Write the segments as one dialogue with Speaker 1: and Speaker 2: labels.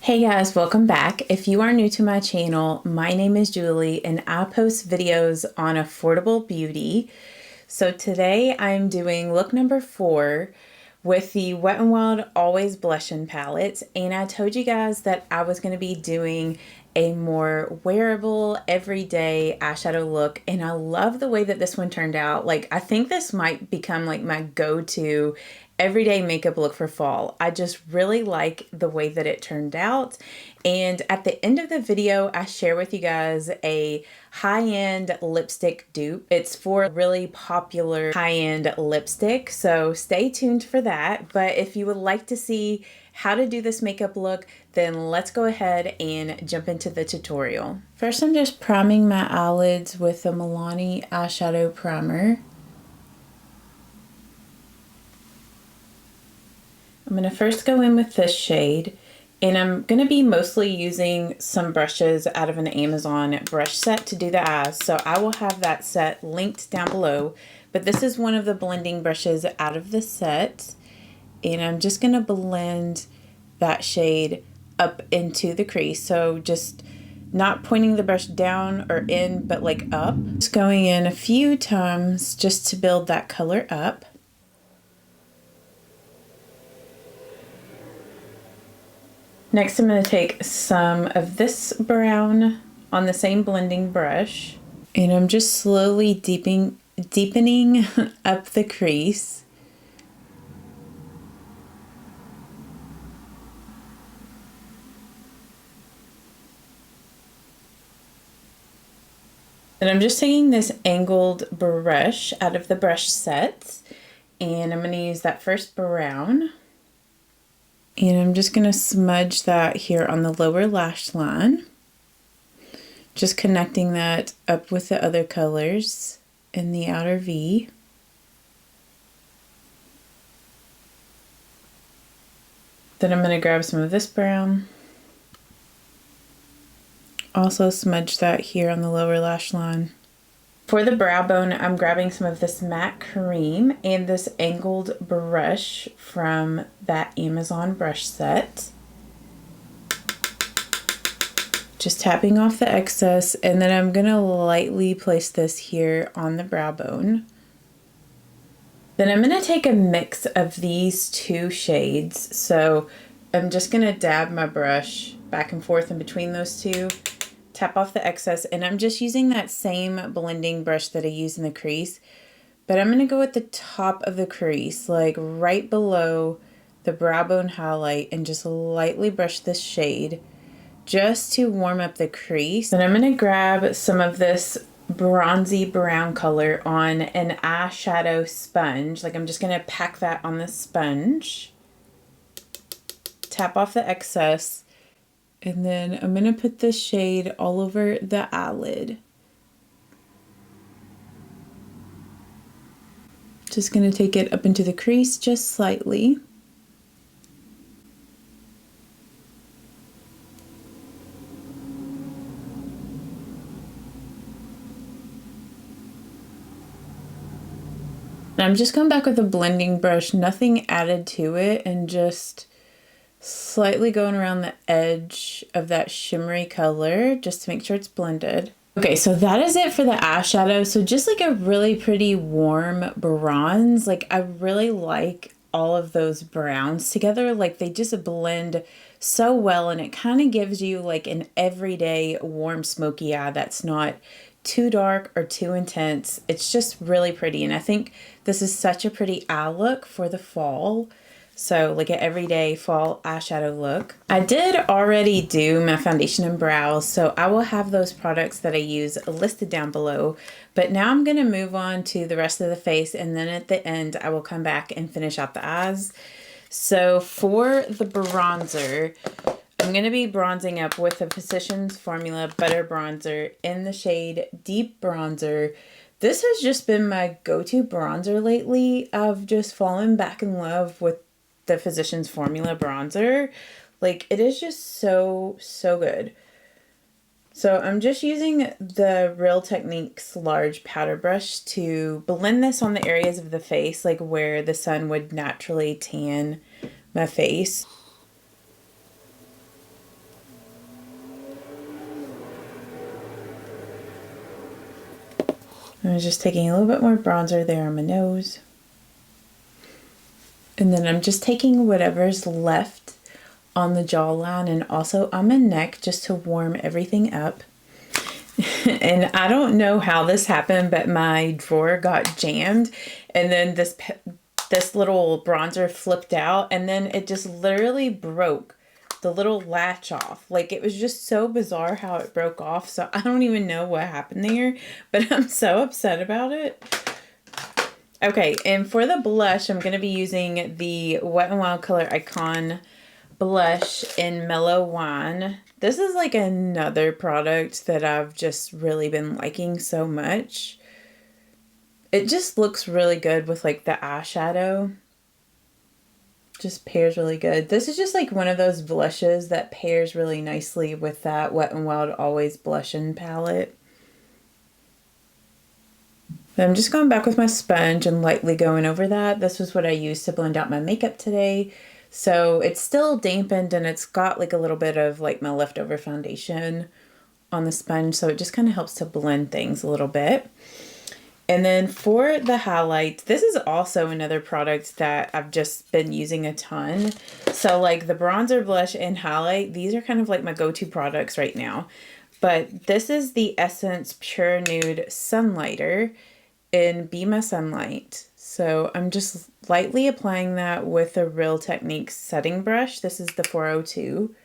Speaker 1: Hey guys, welcome back. If you are new to my channel, my name is Julie and I post videos on affordable beauty. So today I'm doing look number 4 with the Wet n Wild Always Blushin palette, and I told you guys that I was going to be doing a more wearable everyday eyeshadow look, and I love the way that this one turned out. Like, I think this might become like my go-to everyday makeup look for fall. I just really like the way that it turned out. And at the end of the video, I share with you guys a high-end lipstick dupe. It's for a really popular high-end lipstick, so stay tuned for that. But if you would like to see how to do this makeup look, then let's go ahead and jump into the tutorial. First, I'm just priming my eyelids with the Milani eyeshadow primer. I'm going to first go in with this shade, and I'm going to be mostly using some brushes out of an Amazon brush set to do the eyes, so I will have that set linked down below. But this is one of the blending brushes out of the set, and I'm just going to blend that shade up into the crease, so just not pointing the brush down or in, but like up. Just going in a few times just to build that color up. Next, I'm going to take some of this brown on the same blending brush, and I'm just slowly deepening up the crease. And I'm just taking this angled brush out of the brush set, and I'm going to use that first brown. And I'm just going to smudge that here on the lower lash line. Just connecting that up with the other colors in the outer V. Then I'm going to grab some of this brown. Also smudge that here on the lower lash line. For the brow bone, I'm grabbing some of this matte cream and this angled brush from that Amazon brush set. Just tapping off the excess, and then I'm going to lightly place this here on the brow bone. Then I'm going to take a mix of these two shades. So I'm just going to dab my brush back and forth in between those two. Tap off the excess, and I'm just using that same blending brush that I used in the crease, but I'm going to go at the top of the crease, like right below the brow bone highlight, and just lightly brush this shade just to warm up the crease. Then I'm going to grab some of this bronzy brown color on an eyeshadow sponge. Like, I'm just going to pack that on the sponge, tap off the excess, and then I'm going to put this shade all over the eyelid. Just going to take it up into the crease just slightly. And I'm just going back with a blending brush, nothing added to it, and just slightly going around the edge of that shimmery color just to make sure it's blended. Okay, so that is it for the eyeshadow. So just like a really pretty warm bronze. Like, I really like all of those browns together. Like, they just blend so well, and it kind of gives you like an everyday warm smoky eye that's not too dark or too intense. It's just really pretty, and I think this is such a pretty eye look for the fall. So like an everyday fall eyeshadow look. I did already do my foundation and brows, so I will have those products that I use listed down below. But now I'm going to move on to the rest of the face, and then at the end I will come back and finish out the eyes. So for the bronzer, I'm going to be bronzing up with the Physicians Formula Butter Bronzer in the shade Deep Bronzer. This has just been my go-to bronzer lately. I've just fallen back in love with the Physicians Formula bronzer. Like, it is just so good. So I'm just using the Real Techniques large powder brush to blend this on the areas of the face, like where the sun would naturally tan my face. I'm just taking a little bit more bronzer there on my nose. And then I'm just taking whatever's left on the jawline and also on my neck just to warm everything up. And I don't know how this happened, but my drawer got jammed and then this little bronzer flipped out and then it just literally broke the little latch off. Like, it was just so bizarre how it broke off. So I don't even know what happened there, but I'm so upset about it. Okay, and for the blush, I'm going to be using the Wet n Wild Color Icon blush in Mellow Wine. This is like another product that I've just really been liking so much. It just looks really good with like the eyeshadow. Just pairs really good. This is just like one of those blushes that pairs really nicely with that Wet n Wild Always Blushin' palette. I'm just going back with my sponge and lightly going over that. This was what I used to blend out my makeup today. So it's still dampened and it's got like a little bit of like my leftover foundation on the sponge. So it just kind of helps to blend things a little bit. And then for the highlight, this is also another product that I've just been using a ton. So like the bronzer, blush, and highlight, these are kind of like my go-to products right now. But this is the Essence Pure Nude Sunlighter in Be My Sunlight. So I'm just lightly applying that with a Real Techniques setting brush. This is the 402.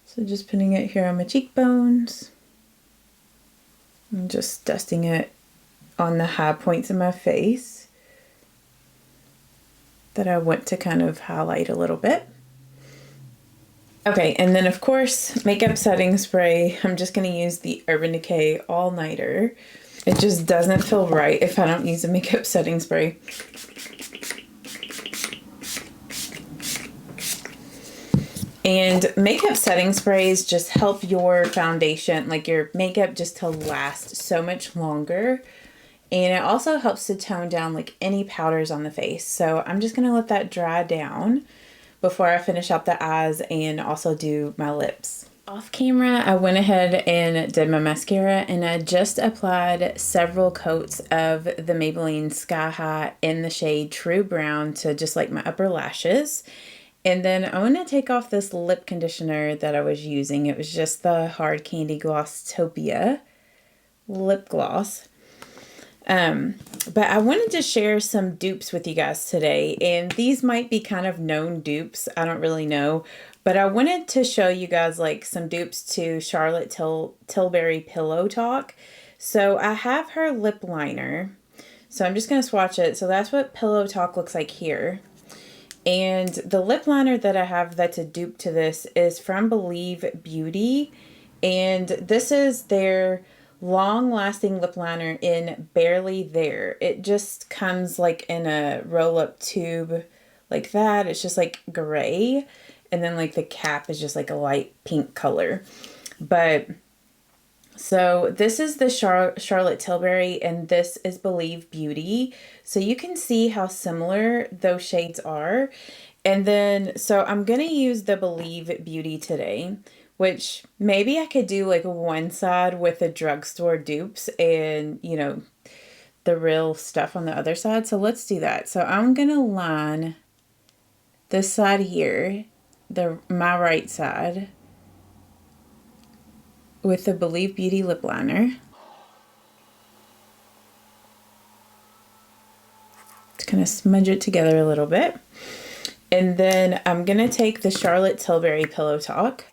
Speaker 1: So just putting it here on my cheekbones. I'm just dusting it on the high points of my face that I want to kind of highlight a little bit. Okay, and then of course, makeup setting spray. I'm just going to use the Urban Decay All Nighter. It just doesn't feel right if I don't use a makeup setting spray. And makeup setting sprays just help your foundation, like your makeup, just to last so much longer. And it also helps to tone down like any powders on the face. So I'm just going to let that dry down before I finish up the eyes and also do my lips. Off camera, I went ahead and did my mascara and I just applied several coats of the Maybelline Sky High in the shade True Brown to just like my upper lashes. And then I want to take off this lip conditioner that I was using. It was just the Hard Candy Glosstopia lip gloss. But I wanted to share some dupes with you guys today, and these might be kind of known dupes. I don't really know, but I wanted to show you guys like some dupes to Charlotte Tilbury Pillow Talk. So I have her lip liner. So I'm just going to swatch it. So that's what Pillow Talk looks like here. And the lip liner that I have that's a dupe to this is from Believe Beauty. And this is their long-lasting lip liner in Barely There. It just comes like in a roll-up tube like that. It's just like gray. And then like the cap is just like a light pink color. But so this is the Charlotte Tilbury and this is Believe Beauty. So you can see how similar those shades are. And then, so I'm going to use the Believe Beauty today, which maybe I could do like one side with the drugstore dupes and, you know, the real stuff on the other side. So let's do that. So I'm going to line this side here, my right side, with the Believe Beauty lip liner. Just kind of smudge it together a little bit. And then I'm going to take the Charlotte Tilbury Pillow Talk.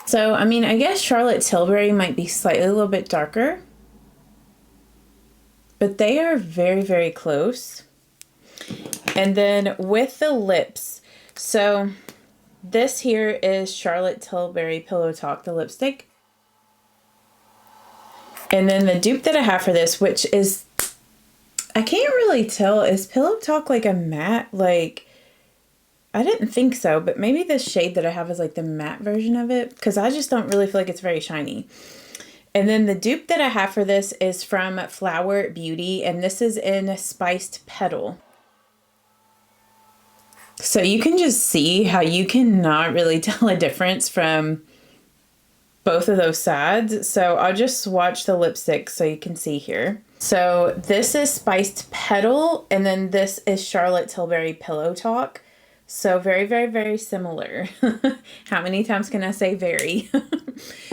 Speaker 1: So, I mean, I guess Charlotte Tilbury might be slightly a little bit darker, but they are very, very close. And then with the lips, so this here is Charlotte Tilbury Pillow Talk, the lipstick. And then the dupe that I have for this, which is, I can't really tell, is Pillow Talk like a matte? Like, I didn't think so, but maybe this shade that I have is like the matte version of it, because I just don't really feel like it's very shiny. And then the dupe that I have for this is from Flower Beauty, and this is in Spiced Petal. So you can just see how you cannot really tell a difference from both of those sides. So I'll just swatch the lipstick so you can see here. So this is Spiced Petal, and then this is Charlotte Tilbury Pillow Talk. So very, very, very similar. How many times can I say very?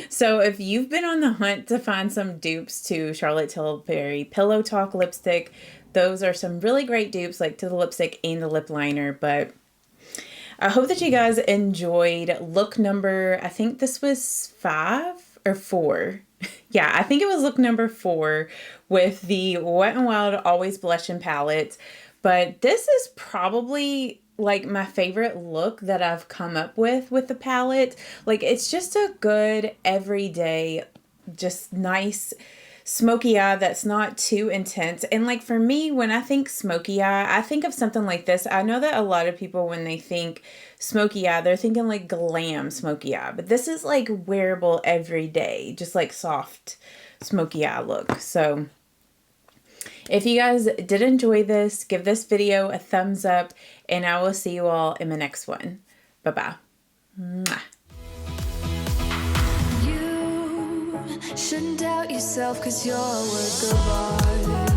Speaker 1: So if you've been on the hunt to find some dupes to Charlotte Tilbury Pillow Talk lipstick, those are some really great dupes, like to the lipstick and the lip liner. But I hope that you guys enjoyed look number, I think this was 5 or 4. Yeah, I think it was look number 4 with the Wet n Wild Always Blushin' palette. But this is probably like my favorite look that I've come up with the palette. Like, it's just a good everyday, just nice smoky eye that's not too intense. And like for me, when I think smoky eye, I think of something like this. I know that a lot of people, when they think smoky eye, they're thinking like glam smoky eye, but this is like wearable every day, just like soft smoky eye look. So if you guys did enjoy this, give this video a thumbs up, and I will see you all in the next one. Bye-bye. Mwah.
Speaker 2: You shouldn't doubt yourself, 'cause you're a work of art.